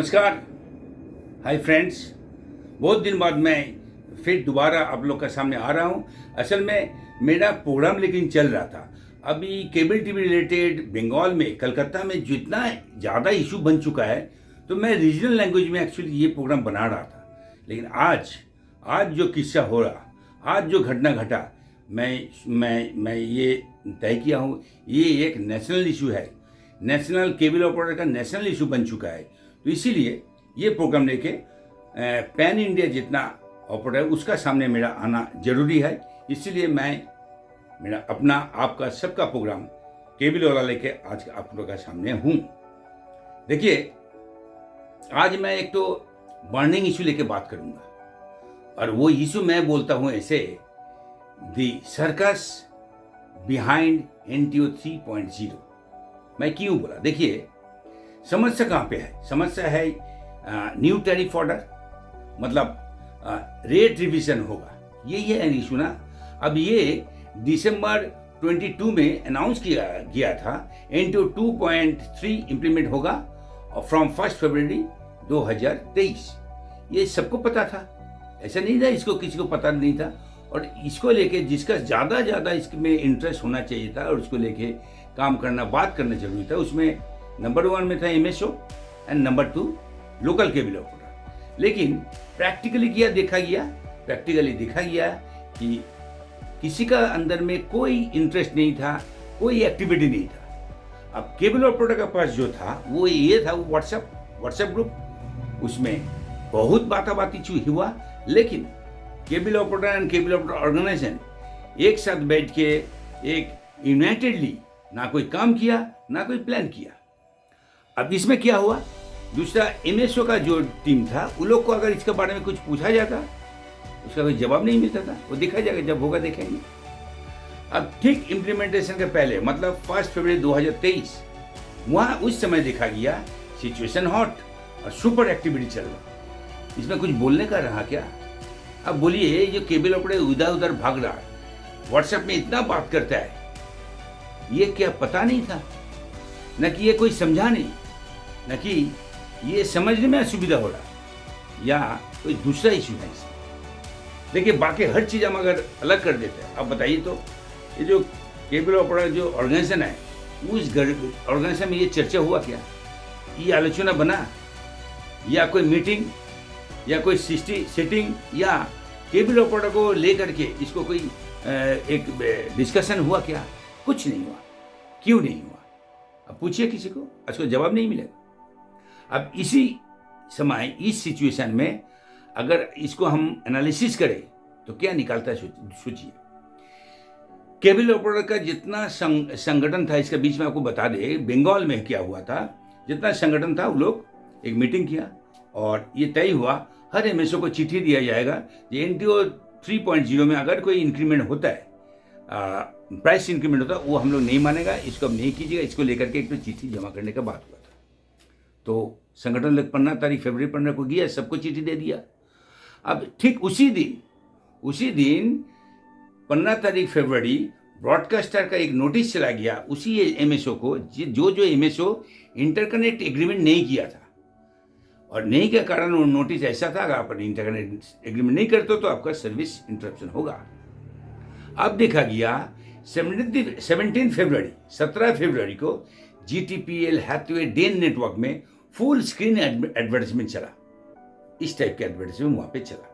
नमस्कार। Hi friends, बहुत दिन बाद मैं फिर दोबारा आप लोग का सामने आ रहा हूँ। असल में मेरा प्रोग्राम लेकिन चल रहा था। अभी केबल टीवी रिलेटेड बंगाल में, कलकत्ता में जितना ज़्यादा इशू बन चुका है, तो मैं रीजनल लैंग्वेज में एक्चुअली ये प्रोग्राम बना रहा था। लेकिन आज जो किस्सा हो रहा, आज जो घटना घटा, मैं ये तय किया हूँ, ये एक नेशनल इशू है। नेशनल केबल ऑपरेटर का नेशनल इशू बन चुका है। तो इसीलिए ये प्रोग्राम लेके पैन इंडिया जितना ऑपरेटर उसका सामने मेरा आना जरूरी है। इसीलिए मेरा अपना आपका सबका प्रोग्राम केबल वाला लेके आज आप लोगों का सामने हूँ। देखिए, आज मैं एक तो बर्निंग इशू लेके बात करूँगा, और वो इशू मैं बोलता हूँ ऐसे, द सर्कस बिहाइंड NTO 3.0। मैं क्यों बोला? देखिए, समस्या कहाँ पे है? समस्या है न्यू टैरिफ ऑर्डर, मतलब रेट रिवीजन होगा, यही है इशू ना। अब ये दिसंबर 22 में अनाउंस किया गया था, NTO 2.3 इम्प्लीमेंट होगा फ्रॉम 1 फरवरी 2023। ये सबको पता था, ऐसा नहीं था इसको किसी को पता नहीं था। और इसको लेके जिसका ज़्यादा इसमें इंटरेस्ट होना चाहिए था और उसको लेके काम करना, बात करना जरूरी था, उसमें नंबर 1 में था MSO and number 2 local cable operator. लेकिन प्रैक्टिकली देखा गया कि किसी का अंदर में कोई इंटरेस्ट नहीं था, कोई एक्टिविटी नहीं था। अब केबल ऑपरेटर का पास जो था वो ये था, वो व्हाट्सएप ग्रुप, उसमें बहुत बाती हुआ। लेकिन cable operator and cable operator organisation एक साथ बैठ के एक यूनाइटेडली ना कोई काम किया, ना कोई प्लान किया। अब इसमें क्या हुआ, दूसरा MSO का जो टीम था, उन लोग को अगर इसके बारे में कुछ पूछा जाता, उसका कोई जवाब नहीं मिलता था। वो देखा जाएगा, जब होगा देखेंगे। अब ठीक इम्प्लीमेंटेशन के पहले, मतलब 1 फरवरी 2023, वहाँ उस समय देखा गया सिचुएशन हॉट और सुपर एक्टिविटी चल रहा। इसमें कुछ बोलने का रहा क्या? अब बोलिए, ये केबल ऑपरेटर इधर उधर भाग रहा है, व्हाट्सएप में इतना बात करता है, ये क्या पता नहीं था? न कि ये कोई समझा नहीं, न कि ये समझने में असुविधा हो रहा, या कोई दूसरा इशू है इसमें। देखिए, बाकी हर चीज़ हम अगर अलग कर देते हैं, अब बताइए तो ये जो केबल ऑपरेटर जो ऑर्गेनाइजेशन है, उस ऑर्गेनाइजेशन में ये चर्चा हुआ क्या? ये आलोचना बना, या कोई मीटिंग, या कोई सिटिंग, या केबल ऑपरेटर को लेकर के इसको कोई एक डिस्कशन हुआ क्या? कुछ नहीं हुआ। क्यों नहीं हुआ? अब पूछिए किसी को, उसको जवाब नहीं मिलेगा। अब इसी समय, इस सिचुएशन में अगर इसको हम एनालिसिस करें तो क्या निकालता है, सोचिए। केबल ऑपरेटर का जितना संगठन था, इसके बीच में आपको बता दे, बंगाल में क्या हुआ था, जितना संगठन था, वो लोग एक मीटिंग किया और ये तय हुआ हर MSO को चिट्ठी दिया जाएगा कि NTO 3.0 में अगर कोई इंक्रीमेंट होता है, प्राइस इंक्रीमेंट होता है, वो हम लोग नहीं मानेगा, इसको अब नहीं कीजिएगा। इसको लेकर के एक तो चिट्ठी जमा करने का बात हुआ था। तो संगठन लोग 15 फरवरी 15 को गया, सबको चिट्ठी दे दिया। अब ठीक उसी दिन 15 फरवरी ब्रॉडकास्टर का एक नोटिस चला गया उसी MSO को, जो MSO इंटरकनेक्ट एग्रीमेंट नहीं किया था, और नहीं के कारण वो नोटिस ऐसा था, अगर आप इंटरकनेक्ट एग्रीमेंट नहीं करते तो आपका सर्विस इंटरप्शन होगा। अब देखा गया 17 फरवरी को GTPL हैथवे डेन नेटवर्क में फुल स्क्रीन एडवर्टाइजमेंट चला। इस टाइप के एडवर्टाइजमेंट वहां पे चला।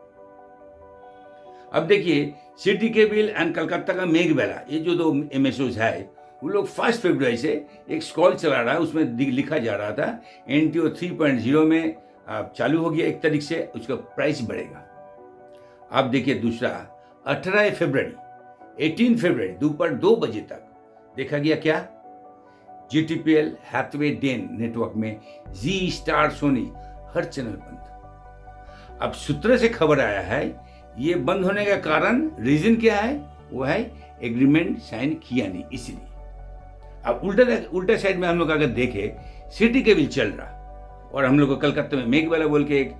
अब देखिए, सिटी केबल एंड कलकत्ता का मेघबेला, ये जो 2 MSOs है, वो लोग 1 फरवरी से एक स्कॉल चला रहा है, उसमें लिखा जा रहा था NTO 3.0 में चालू हो गया, एक तारीख से उसका प्राइस बढ़ेगा। अब देखिए, दूसरा 18 फरवरी दोपहर 2 बजे तक देखा गया क्या, GTPL हैथवे डेन नेटवर्क में जी स्टार सोनी हर चैनल बंद। अब सूत्र से खबर आया है, ये बंद होने का कारण, रीजन क्या है? वो है एग्रीमेंट साइन किया नहीं, इसलिए। अब उल्टा साइड में हम लोग अगर देखें, सिटी केबल चल रहा, और हम लोग को कलकत्ता में मेघवाला बोल के एक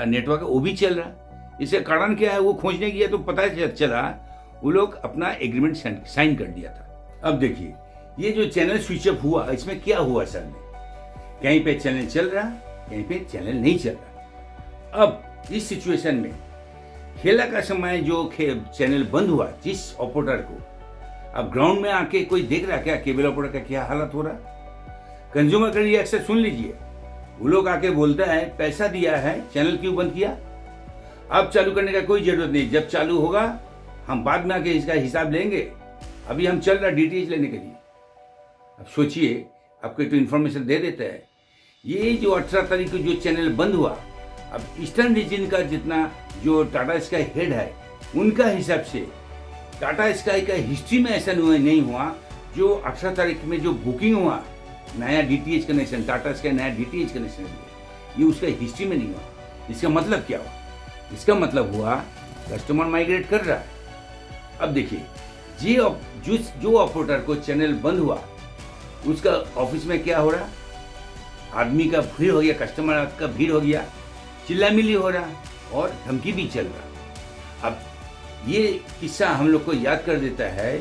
नेटवर्क है, वो भी चल रहा। इसका कारण क्या है? वो खोजने गया तो पता चला वो लोग अपना एग्रीमेंट साइन कर दिया था। अब देखिए, ये जो चैनल स्विच ऑफ हुआ, इसमें क्या हुआ? सर में कहीं पे चैनल चल रहा, कहीं पे चैनल नहीं चल रहा। अब इस सिचुएशन में खेला का समय जो चैनल बंद हुआ जिस ऑपरेटर को, अब ग्राउंड में आके कोई देख रहा क्या केबल ऑपरेटर का क्या हालत हो रहा? कंज्यूमर का रिएक्शन सुन लीजिए। वो लोग आके बोलता है पैसा दिया है, चैनल क्यों बंद किया? अब चालू करने का कोई जरूरत नहीं, जब चालू होगा हम बाद में आके इसका हिसाब लेंगे, अभी हम चल रहा डीटीएच लेने के लिए। अब सोचिए, आपको एक तो इन्फॉर्मेशन दे देता है। ये जो 18 तारीख को जो चैनल बंद हुआ, अब ईस्टर्न रीजन का जितना जो टाटा स्काई हेड है उनका हिसाब से टाटा स्काई का हिस्ट्री में ऐसा नहीं हुआ जो 18 तारीख में जो बुकिंग हुआ नया डीटीएच कनेक्शन, टाटा स्काई नया डीटीएच कनेक्शन ये उसका हिस्ट्री में नहीं हुआ। इसका मतलब क्या हुआ? इसका मतलब हुआ कस्टमर माइग्रेट कर रहा है। अब देखिए, जो ऑपरेटर को चैनल बंद हुआ उसका ऑफिस में क्या हो रहा? आदमी का भीड़ हो गया, कस्टमर का भीड़ हो गया, चिल्लामिल्ली हो रहा और धमकी भी चल रहा। अब ये किस्सा हम लोग को याद कर देता है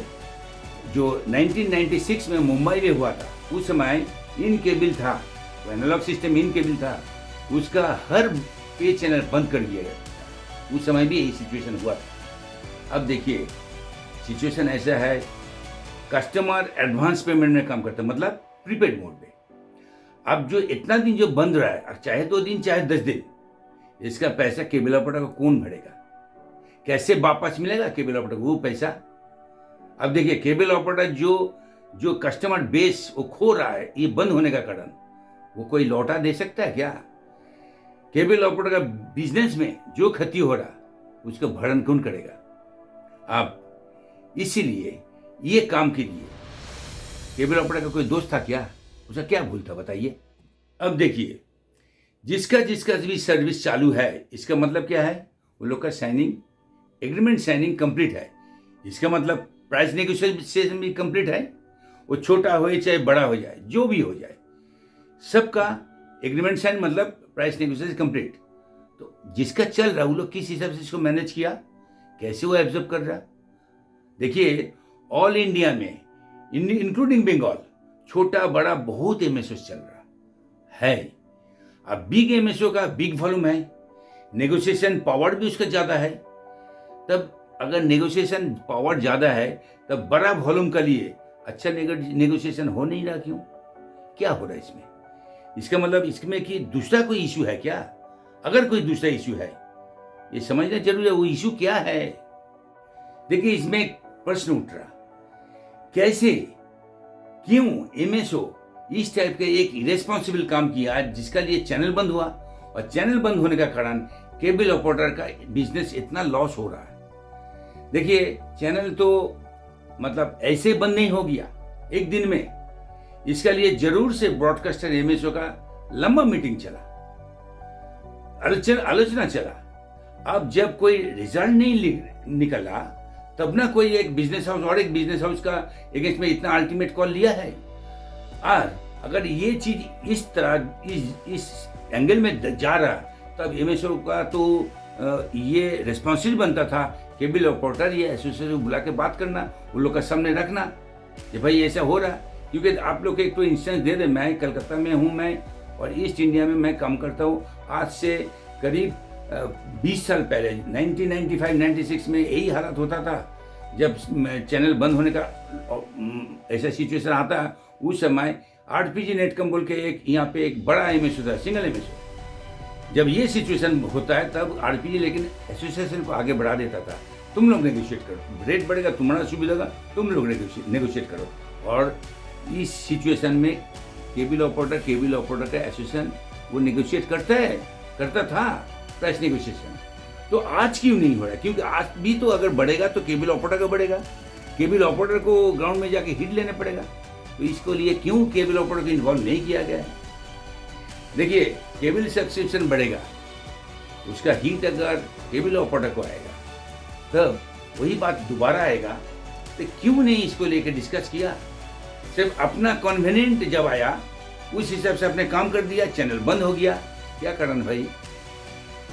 जो 1996 में मुंबई में हुआ था। उस समय इन केबल था, वो एनालॉग सिस्टम इन केबल था, उसका हर पे चैनल बंद कर दिया गया। उस समय भी यही सिचुएशन हुआ था। अब देखिए, सिचुएशन ऐसा है, कस्टमर एडवांस पेमेंट में काम करता है, मतलब प्रीपेड मोड पे। अब जो इतना दिन जो बंद रहा है, चाहे 2 दिन चाहे 10 दिन, इसका पैसा केबल ऑपरेटर को कौन भरेगा? कैसे वापस मिलेगा केबल ऑपरेटर को वो पैसा? अब देखिए, केबल ऑपरेटर जो कस्टमर बेस वो खो रहा है ये बंद होने का कारण, वो कोई लौटा दे सकता है क्या? केबल ऑपरेटर का बिजनेस में जो क्षति हो रहा उसका भरण कौन करेगा? अब इसीलिए ये काम के लिए केबल ऑपरेटर का कोई दोस्त था क्या? उसका क्या भूल था बताइए? अब देखिए, जिसका भी सर्विस चालू है, इसका मतलब क्या है? वो लोग का एग्रीमेंट साइनिंग कंप्लीट है। इसका मतलब प्राइस नेगोशिएशन भी कंप्लीट है। वो छोटा हो चाहे बड़ा हो जाए, जो भी हो जाए, सबका एग्रीमेंट साइन मतलब प्राइस नेगोशिएशन कंप्लीट। तो जिसका चल रहा, वो लोग किस हिसाब से इसको मैनेज किया, कैसे वो एब्जॉर्ब कर रहा? देखिए, ऑल इंडिया में इंक्लूडिंग बंगाल छोटा बड़ा बहुत एमएसओ चल रहा है। अब बिग एमएसओ का बिग वॉल्यूम है, नेगोशिएशन पावर भी उसका ज़्यादा है। तब अगर नेगोशिएशन पावर ज़्यादा है तब बड़ा वॉल्यूम का लिए अच्छा नेगोशिएशन हो नहीं रहा, क्यों? क्या हो रहा है इसमें? इसका मतलब इसमें कि दूसरा कोई इशू है क्या? अगर कोई दूसरा इशू है ये समझना जरूरी है। वो इशू क्या है? देखिए, इसमें एक प्रश्न उठ रहा, कैसे क्यों एमएसओ इस टाइप का एक इरेस्पॉन्सिबल काम किया जिसका लिए चैनल बंद हुआ, और चैनल बंद होने का कारण केबल ऑपरेटर का बिजनेस इतना लॉस हो रहा है। देखिए, चैनल तो मतलब ऐसे बंद नहीं हो गया एक दिन में। इसका लिए जरूर से ब्रॉडकास्टर एमएसओ का लंबा मीटिंग चला, आलोचना चला। अब जब कोई रिजल्ट नहीं निकला तब ना कोई एक बिजनेस हाउस और एक बिजनेस हाउस का अगेंस्ट में इतना अल्टीमेट कॉल लिया है। और अगर ये चीज इस तरह इस एंगल में जा रहा तब एमएसओ का तो ये रिस्पॉन्सिबल बनता था केबल ऑपरेटर ये एसोसिएशन बुला के बात करना, उन लोग का सामने रखना कि भाई ऐसा हो रहा। क्योंकि आप लोग एक तो इंस्टेंस दे दे, मैं कलकत्ता में हूँ, मैं और ईस्ट इंडिया में मैं काम करता हूँ। आज से करीब 20 साल पहले 1995-96 में यही हालत होता था। जब चैनल बंद होने का ऐसा सिचुएशन आता, उस समय आरपीजी नेटकम बोल के एक यहाँ पे एक बड़ा एमएसओ था, सिंगल एमएसओ। जब ये सिचुएशन होता है तब आरपीजी लेकिन एसोसिएशन को आगे बढ़ा देता था, तुम लोग नेगोशिएट करो, रेट बढ़ेगा, तुम्हारा सुविधा होगा, तुम लोग नेगोशिएट करो। और इस सिचुएशन में केबल ऑपरेटर का एसोसिएशन वो नेगोशिएट करता था प्राइस नेगोशिएशन। तो आज क्यों नहीं हो रहा? क्योंकि आज भी तो अगर बढ़ेगा तो केबल ऑपरेटर का बढ़ेगा, केबल ऑपरेटर को ग्राउंड में जाके हिट लेने पड़ेगा। तो इसको लिए क्यों केबल ऑपरेटर को इन्वॉल्व नहीं किया गया है? देखिए, केबल सब्सक्रिप्शन बढ़ेगा, उसका हिट अगर केबल ऑपरेटर को आएगा तब वही बात दोबारा आएगा। तो क्यों नहीं इसको लेकर डिस्कस किया? सिर्फ अपना कन्वीनियंट जब आया उस हिसाब से अपने काम कर दिया, चैनल बंद हो गया। क्या कारण भाई?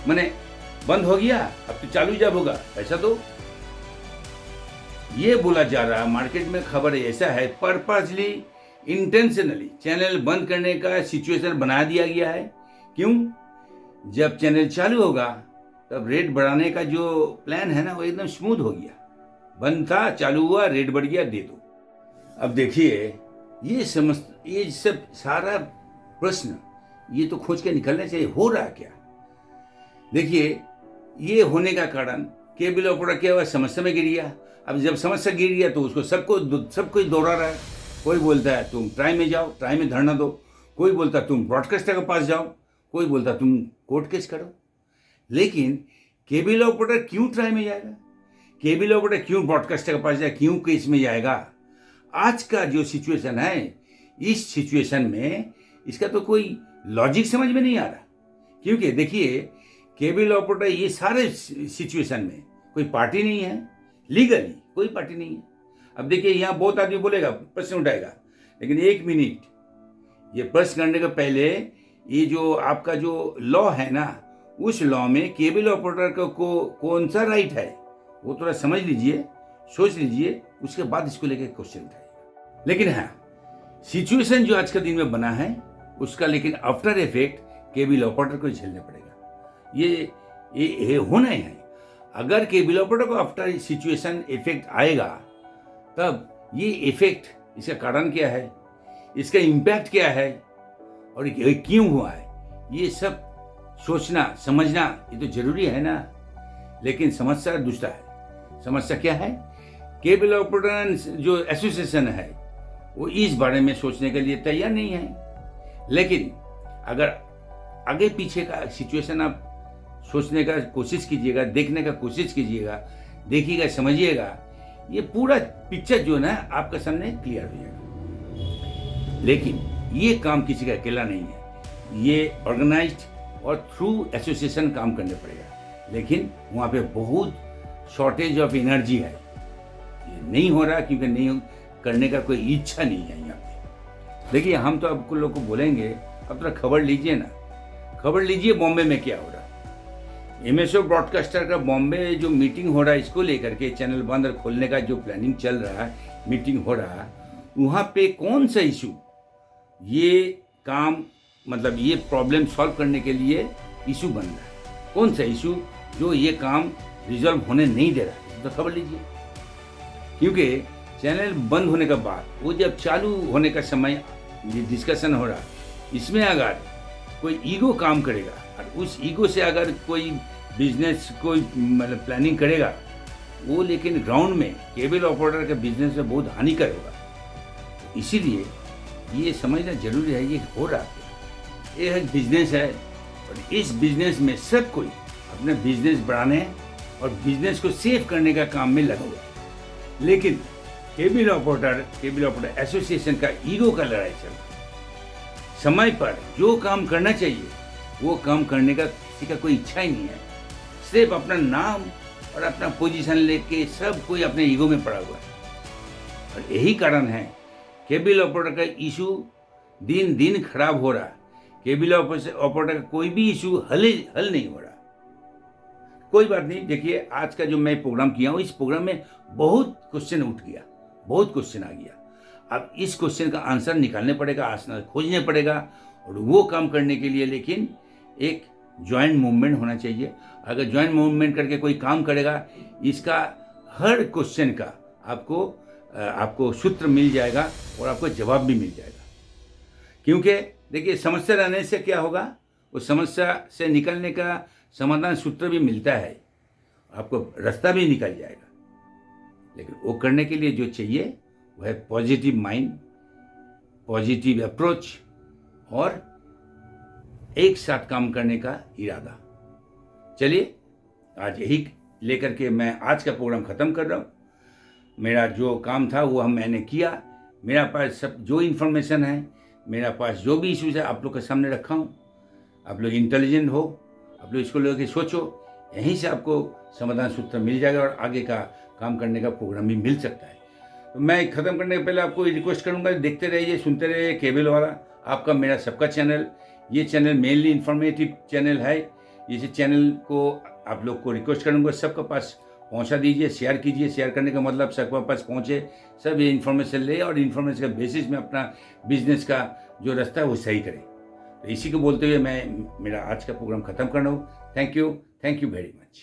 मैंने बंद हो गया, अब तो चालू जब होगा पैसा दो। ये बोला जा रहा, मार्केट में खबर ऐसा है, पर्पसली इंटेंशनली चैनल बंद करने का सिचुएशन बना दिया गया है क्यों? जब चैनल चालू होगा तब रेट बढ़ाने का जो प्लान है ना वो एकदम स्मूथ हो गया। बंद था, चालू हुआ, रेट बढ़ गया, दे दो। अब देखिए, ये सब सारा प्रश्न ये तो खोज के निकलना चाहिए, हो रहा क्या? देखिए, ये होने का कारण केबल ऑपरेटर क्या हुआ, समस्या में गिर गया। अब जब समस्या गिर गया तो उसको सब कोई दोहरा रहा है। कोई बोलता है तुम ट्राई में जाओ, ट्राई में धरना दो। कोई बोलता है तुम ब्रॉडकास्टर के पास जाओ। कोई बोलता है तुम कोर्ट केस करो। लेकिन केबल ऑपरेटर क्यों ट्राई में जाएगा? केबल ऑपरेटर क्यों ब्रॉडकास्टर के पास जाएगा? क्यों केस में जाएगा? आज का जो सिचुएशन है, इस सिचुएशन में इसका तो कोई लॉजिक समझ में नहीं आ रहा। क्योंकि देखिए, केबल ऑपरेटर ये सारे सिचुएशन में कोई पार्टी नहीं है, लीगली कोई पार्टी नहीं है। अब देखिए, यहाँ बहुत आदमी बोलेगा, प्रश्न उठाएगा, लेकिन एक मिनट, ये प्रश्न करने के पहले ये जो आपका जो लॉ है ना, उस लॉ में केबल ऑपरेटर को कौन सा राइट है वो थोड़ा समझ लीजिए, सोच लीजिए, उसके बाद इसको लेकर क्वेश्चन उठाइए। लेकिन हाँ, सिचुएशन जो आज का दिन में बना है उसका लेकिन आफ्टर इफेक्ट केबल ऑपरेटर को झेलना पड़ेगा। ये होना ही है। अगर केबल ऑपरेटर को आफ्टर सिचुएशन इफेक्ट आएगा, तब ये इफेक्ट, इसका कारण क्या है, इसका इम्पैक्ट क्या है और ये क्यों हुआ है, ये सब सोचना समझना ये तो जरूरी है ना। लेकिन समस्या दूसरा है। समस्या क्या है? केबल ऑपरेटर जो एसोसिएशन है वो इस बारे में सोचने के लिए तैयार नहीं है। लेकिन अगर आगे पीछे का सिचुएशन आप सोचने का कोशिश कीजिएगा, देखने का कोशिश कीजिएगा, देखिएगा, समझिएगा, ये पूरा पिक्चर जो है ना आपके सामने क्लियर हो जाएगा। लेकिन ये काम किसी का अकेला नहीं है, ये ऑर्गेनाइज्ड और थ्रू एसोसिएशन काम करने पड़ेगा। लेकिन वहाँ पे बहुत शॉर्टेज ऑफ एनर्जी है, ये नहीं हो रहा क्योंकि नहीं करने का कोई इच्छा नहीं है यहाँ पे। देखिए, हम तो आपको लोग को बोलेंगे, अब थोड़ा खबर लीजिए ना, खबर लीजिए बॉम्बे में क्या हो रहा है। एमएसओ ब्रॉडकास्टर का बॉम्बे जो मीटिंग हो रहा है, इसको लेकर के चैनल बंद और खोलने का जो प्लानिंग चल रहा है, मीटिंग हो रहा है, वहाँ पे कौन सा इशू ये काम, मतलब ये प्रॉब्लम सॉल्व करने के लिए इशू बन रहा है, कौन सा इशू जो ये काम रिजॉल्व होने नहीं दे रहा है, तो खबर लीजिए। क्योंकि चैनल बंद होने के बाद वो जब चालू होने का समय डिस्कशन हो रहा है, इसमें अगर कोई ईगो काम करेगा और उस ईगो से अगर कोई बिजनेस कोई मतलब प्लानिंग करेगा, वो लेकिन ग्राउंड में केबल ऑपरेटर के बिजनेस में बहुत हानिकर होगा। इसीलिए ये समझना जरूरी है, ये हो रहा है, ये एक बिजनेस है और इस बिजनेस में सब कोई अपना बिजनेस बढ़ाने और बिजनेस को सेव करने का काम में लगा हुआ है। लेकिन केबल ऑपरेटर एसोसिएशन का ईगो का लड़ाई चल रहा है। समय पर जो काम करना चाहिए वो काम करने का किसी का कोई इच्छा ही नहीं है। सिर्फ अपना नाम और अपना पोजीशन लेके सब कोई अपने ईगो में पड़ा हुआ है। और यही कारण है केबल ऑपरेटर का इशू दिन दिन खराब हो रहा है। केबल ऑपरेटर का कोई भी इशू हल नहीं हो रहा। कोई बात नहीं, देखिए, आज का जो मैं प्रोग्राम किया हूँ, इस प्रोग्राम में बहुत क्वेश्चन उठ गया, बहुत क्वेश्चन आ गया। अब इस क्वेश्चन का आंसर निकालने पड़ेगा, आंसर खोजने पड़ेगा, और वो काम करने के लिए लेकिन एक ज्वाइंट मूवमेंट होना चाहिए। अगर ज्वाइंट मूवमेंट करके कोई काम करेगा, इसका हर क्वेश्चन का आपको सूत्र मिल जाएगा और आपको जवाब भी मिल जाएगा। क्योंकि देखिए, समस्या रहने से क्या होगा, उस समस्या से निकलने का समाधान सूत्र भी मिलता है, आपको रास्ता भी निकल जाएगा। लेकिन वो करने के लिए जो चाहिए वह है पॉजिटिव माइंड, पॉजिटिव अप्रोच और एक साथ काम करने का इरादा। चलिए, आज यही लेकर के मैं आज का प्रोग्राम ख़त्म कर रहा हूँ। मेरा जो काम था वो मैंने किया। मेरा पास सब जो इन्फॉर्मेशन है, मेरा पास जो भी इश्यूज है, आप लोग के सामने रखा हूँ। आप लोग इंटेलिजेंट हो, आप लोग इसको लेकर सोचो, यहीं से आपको समाधान सूत्र मिल जाएगा और आगे का काम करने का प्रोग्राम भी मिल सकता है। तो मैं ख़त्म करने के पहले आपको रिक्वेस्ट करूँगा, देखते रहिए, सुनते रहिए केबल वाला, आपका मेरा सबका चैनल। ये चैनल मेनली इंफॉर्मेटिव चैनल है। इस चैनल को आप लोग को रिक्वेस्ट करूँगा सबके पास पहुँचा दीजिए, शेयर कीजिए। शेयर करने का मतलब सबके पास पहुँचे, सब ये इन्फॉर्मेशन ले और इन्फॉर्मेशन के बेसिस में अपना बिजनेस का जो रास्ता है वो सही करें। तो इसी को बोलते हुए मैं मेरा आज का प्रोग्राम ख़त्म कर रहा हूँ। Thank you very much.